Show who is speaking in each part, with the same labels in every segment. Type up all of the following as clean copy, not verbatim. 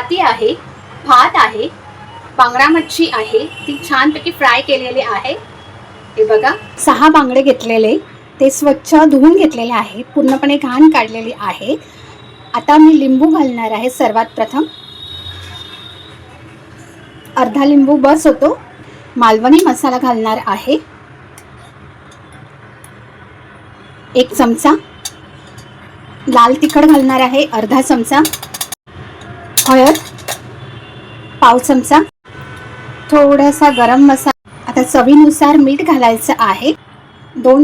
Speaker 1: चपाती आहे, भात आहे, बांगडा मच्छी आहे, ती छानपैकी फ्राय केलेली आहे। हे बघा 6 बांगडे घेतलेले, ते स्वच्छ धुवून घेतलेले आहे, पूर्णपणे घाण काढलेली आहे। आता मी लिंबू घालणार आहे। सर्वात प्रथम अर्धा लिंबू बस होतो। मालवणी मसाला घालणार आहे, 1 चमचा। लाल तिखट घालणार आहे, अर्धा चमचा। हळद पाव चमचा, थोडासा गरम मसाला। आता चवीनुसार मीठ घालायचं आहे। 2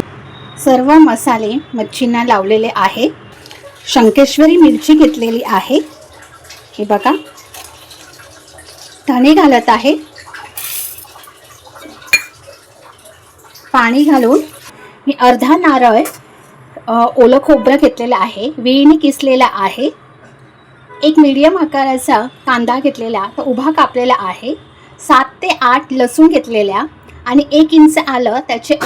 Speaker 1: सर्व मसाले मच्छींना लावलेले आहे। शंकेश्वरी मिरची घेतलेली आहे, हे बघा। धणे घालत आहे। पाणी घालून मी अर्धा नारळ ओलं खोबरं घेतलेलं आहे, वेळीने किसलेला आहे। 1 मीडियम आकाराचा कांदा घेतलेला, तो उभा कापलेला आहे। 7 ते 8 लसूण घेतलेल्या आणि 1 इंच आलं त्याचे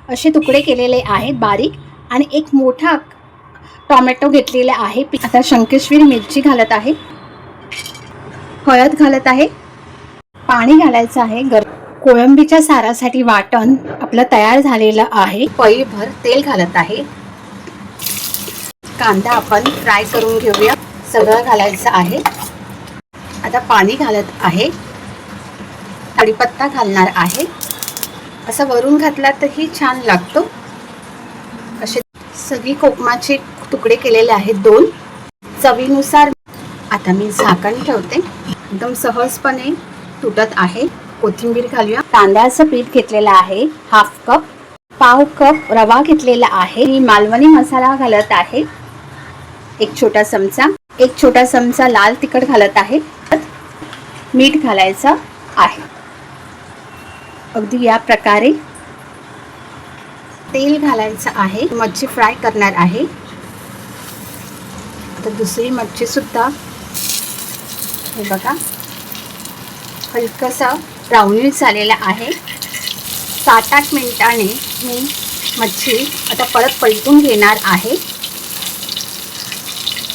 Speaker 1: असे तुकडे केलेले आहेत बारीक, आणि 1 मोठा टोमॅटो घेतलेला आहे। आता शंकेश्वरी मिरची घालत आहे, हळद घालत आहे, पाणी घालायचं आहे। कोळंबीच्या सारासाठी वाटण आपलं तयार झालेलं आहे। पळीभर तेल घालत आहे। कांदा आपण फ्राय करून घेऊया। सगळं घालायचं आहे। आता पाणी घालत आहे, कढीपत्ता घालणार आहे। असं वरून घातला तर ही छान लागतो। असे सगळी कोकमाचे तुकडे केलेले आहेत 2। चवीनुसार आता मी झाकण ठेवते, एकदम सहजपणे तुटत आहे। कोथिंबीर घालूया। तांदळाचं पीठ घेतलेलं आहे, हाफ कप। पाव कप रवा घेतलेला आहे। मी मालवणी मसाला घालत आहे, 1 छोटा चमचा। 1 छोटा चमचा लाल तिखट घालत आहे। मीठ घालायचं आहे। अगदी या प्रकारे तेल घालायचं आहे। मच्छी फ्राय करणार आहे। आता दुसरी मच्छी सुद्धा हे बघा हलकसा ब्राउनिश झालेला आहे। 7-8 मिनिटांनी मी मच्छी आता परत पलटून घेणार आहे।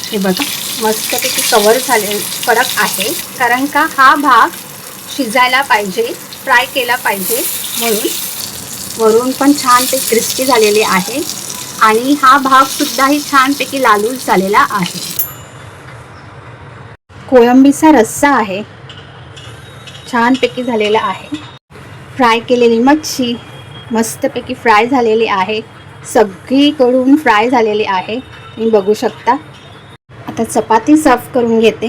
Speaker 1: हे बघा मस्तपैकी कव्हर झाले कडक आहे, कारण का हा भाग शिजायला पाहिजे, फ्राय केला पाहिजे, म्हणून वरून पण छान ते क्रिस्पी झालेले आहे आणि हा भाग सुद्धा ही छानपैकी लालूस झालेला आहे। कोळंबीचा रस्सा आहे, छानपैकी झालेला आहे। फ्राय केलेली मच्छी मस्तपैकी फ्राय झालेली आहे, सगळीकडून फ्राय झालेली आहे, तुम्ही बघू शकता। आता चपाती सर्व करून घेते।